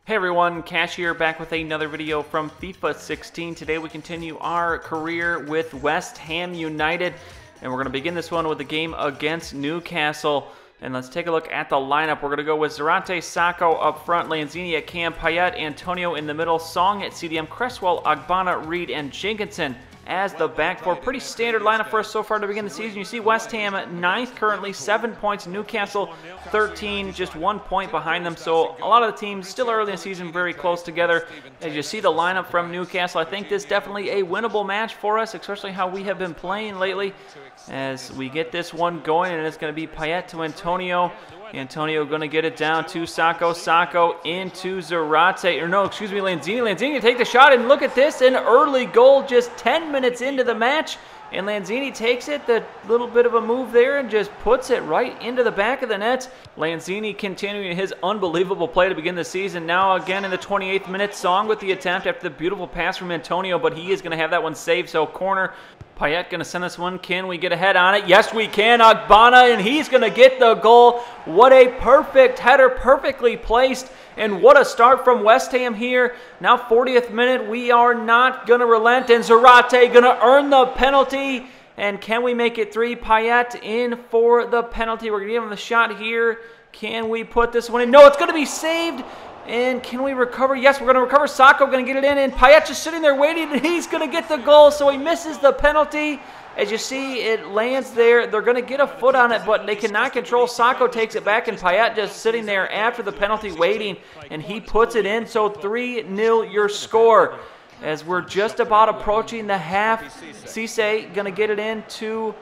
Hey everyone, Cash here, back with another video from FIFA 16. Today we continue our career with West Ham United, and we're going to begin this one with a game against Newcastle. And let's take a look at the lineup. We're going to go with Zarate, Sacco up front, Lanzini at cam, Payet, Antonio in the middle, Song at CDM, Cresswell, Ogbonna, Reed, and Jenkinson as the back four. Pretty standard lineup for us so far to begin the season. You see West Ham 9th currently, 7 points. Newcastle 13, just 1 point behind them. So a lot of the teams still early in the season, very close together. As you see the lineup from Newcastle, I think this is definitely a winnable match for us, especially how we have been playing lately. As we get this one going, and it's going to be Payet to Antonio. Antonio going to get it down to Sacco. Sacco into Zarate. Or no, excuse me, Lanzini. Lanzini to take the shot, and look at this. An early goal just 10 minutes into the match. And Lanzini takes it, the little bit of a move there, and just puts it right into the back of the net. Lanzini continuing his unbelievable play to begin the season. Now again in the 28th minute, Song with the attempt after the beautiful pass from Antonio, but he is going to have that one saved, so corner. Payet going to send us one. Can we get a head on it? Yes, we can. Ogbonna, and he's going to get the goal. What a perfect header, perfectly placed. And what a start from West Ham here. Now 40th minute, we are not going to relent. And Zarate going to earn the penalty. And can we make it 3? Payet in for the penalty. We're going to give him the shot here. Can we put this one in? No, it's going to be saved. And can we recover? Yes, we're going to recover. Sacco going to get it in, and Payet just sitting there waiting, and he's going to get the goal, so he misses the penalty. As you see, it lands there. They're going to get a foot on it, but they cannot control. Sacco takes it back, and Payet just sitting there after the penalty waiting, and he puts it in. So 3-0 your score. As we're just about approaching the half, Cisse going to get it in to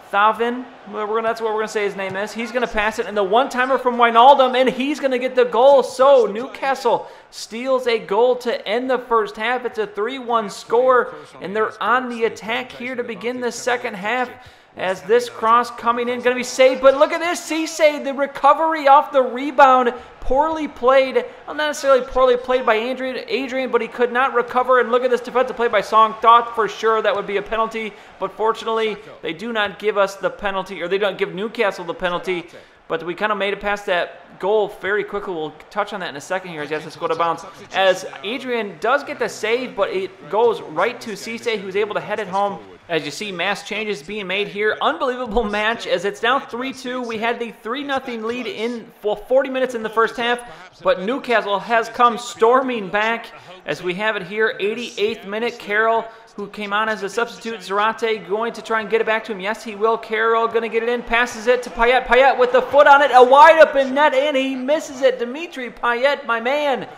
Thavin, that's what we're going to say his name is. He's going to pass it, and the one-timer from Wijnaldum, and he's going to get the goal. So Newcastle steals a goal to end the first half. It's a 3-1 score, and they're on the attack here to begin the second half. As this cross coming in, going to be saved, but look at this, Cisse, the recovery off the rebound, poorly played, well, not necessarily poorly played by Adrian, but he could not recover, and look at this defensive play by Song. Thought for sure that would be a penalty, but fortunately, they do not give us the penalty, or they don't give Newcastle the penalty, but we kind of made it past that goal very quickly. We'll touch on that in a second here as yes, let's go to bounce. As Adrian does get the save, but it goes right to Cisse, who's able to head it home. As you see, mass changes being made here. Unbelievable match as it's now 3-2. We had the 3-0 lead in 40 minutes in the first half, but Newcastle has come storming back as we have it here. 88th minute, Carroll, who came on as a substitute. Zarate going to try and get it back to him. Yes, he will. Carroll going to get it in, passes it to Payet. Payet with the foot on it, a wide open net, and he misses it. Dimitri Payet, my man.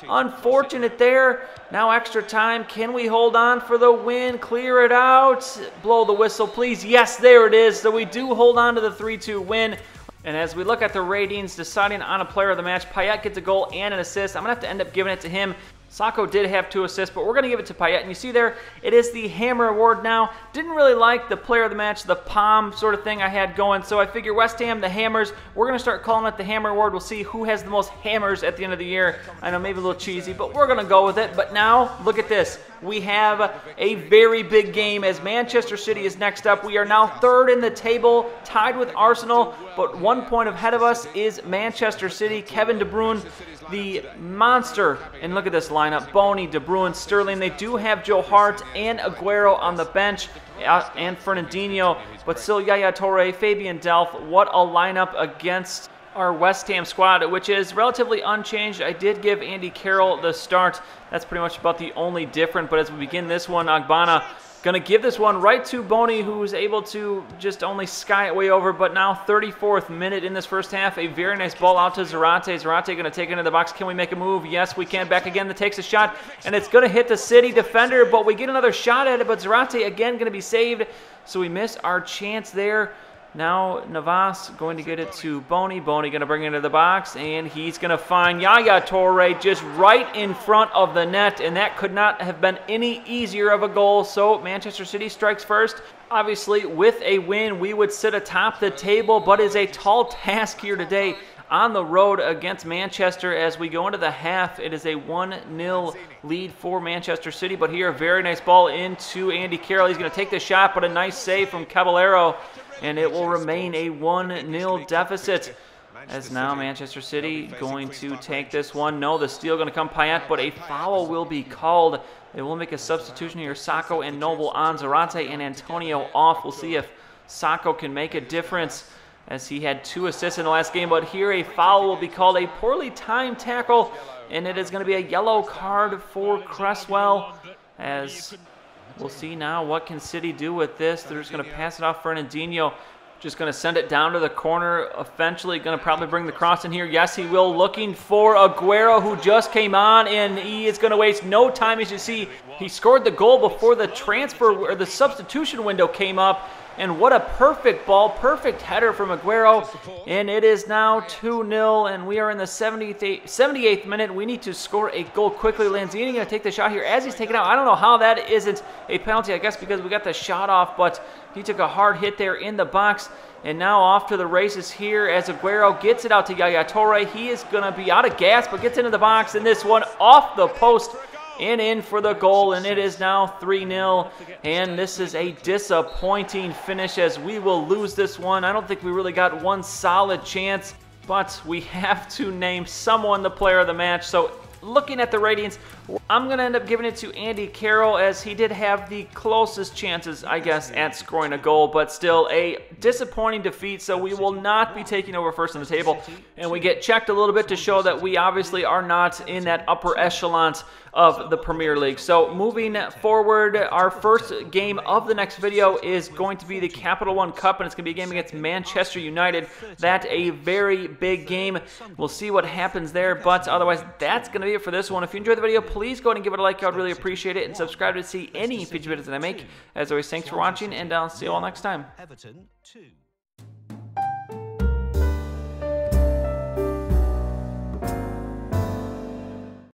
Unfortunate there. Now extra time. Can we hold on for the win? Clear it out. Blow the whistle, please. Yes, there it is. So we do hold on to the 3-2 win. And as we look at the ratings, deciding on a player of the match, Payet gets a goal and an assist. I'm going to have to end up giving it to him. Sacco did have 2 assists, but we're going to give it to Payet. And you see there, it is the Hammer Award now. Didn't really like the player of the match, the palm sort of thing I had going. So I figure West Ham, the Hammers, we're going to start calling it the Hammer Award. We'll see who has the most hammers at the end of the year. I know, maybe a little cheesy, but we're going to go with it. But now, look at this. We have a very big game as Manchester City is next up. We are now 3rd in the table, tied with Arsenal, but 1 point ahead of us is Manchester City. Kevin De Bruyne, the monster. And look at this lineup. Boney, De Bruyne, Sterling. They do have Joe Hart and Aguero on the bench, and Fernandinho, but still Yaya Toure, Fabian Delph. What a lineup against our West Ham squad, which is relatively unchanged. I did give Andy Carroll the start. That's pretty much about the only difference. But as we begin this one, Ogbonna going to give this one right to Boney, who was able to just only sky it way over. But now 34th minute in this first half, a very nice ball out to Zarate. Zarate going to take it into the box. Can we make a move? Yes, we can. Back again, that takes a shot, and it's going to hit the City defender, but we get another shot at it, but Zarate again going to be saved. So we miss our chance there. Now Navas going to get it to Boney. Boney going to bring it into the box, and he's going to find Yaya Toure just right in front of the net, and that could not have been any easier of a goal. So Manchester City strikes first. Obviously, with a win, we would sit atop the table, but it's a tall task here today on the road against Manchester. As we go into the half, it is a 1-0 lead for Manchester City, but here a very nice ball into Andy Carroll. He's going to take the shot, but a nice save from Caballero, and it will remain a 1-0 deficit. As now Manchester City going to take this one. No, the steal going to come Payet, but a foul will be called. They will make a substitution here. Sacco and Noble on. Zarate and Antonio off. We'll see if Sacco can make a difference, as he had 2 assists in the last game. But here a foul will be called, a poorly timed tackle, and it is going to be a yellow card for Cresswell. As we'll see now, what can City do with this? They're just going to pass it off Fernandinho. Just going to send it down to the corner. Eventually going to probably bring the cross in here. Yes, he will. Looking for Aguero, who just came on, and he is going to waste no time. As you see, he scored the goal before the transfer or the substitution window came up. And what a perfect ball, perfect header from Aguero. And it is now 2-0, and we are in the 78th minute. We need to score a goal quickly. Lanzini going to take the shot here as he's taken out. I don't know how that isn't a penalty, I guess because we got the shot off, but he took a hard hit there in the box. And now off to the races here as Aguero gets it out to Yaya Toure. He is going to be out of gas, but gets into the box, and this one off the post and in for the goal, and it is now 3-0, and this is a disappointing finish as we will lose this one. I don't think we really got one solid chance, but we have to name someone the player of the match. So looking at the ratings, I'm going to end up giving it to Andy Carroll, as he did have the closest chances, I guess, at scoring a goal, but still a disappointing defeat, so we will not be taking over first in the table, and we get checked a little bit to show that we obviously are not in that upper echelon of the Premier League. So moving forward, our first game of the next video is going to be the Capital One Cup, and it's going to be a game against Manchester United. That's a very big game. We'll see what happens there, but otherwise, that's going to be it for this one. If you enjoyed the video, please go ahead and give it a like. I would really appreciate it, and subscribe to see any future videos that I make. As always, thanks for watching, and I'll see you all next time. Everton 2.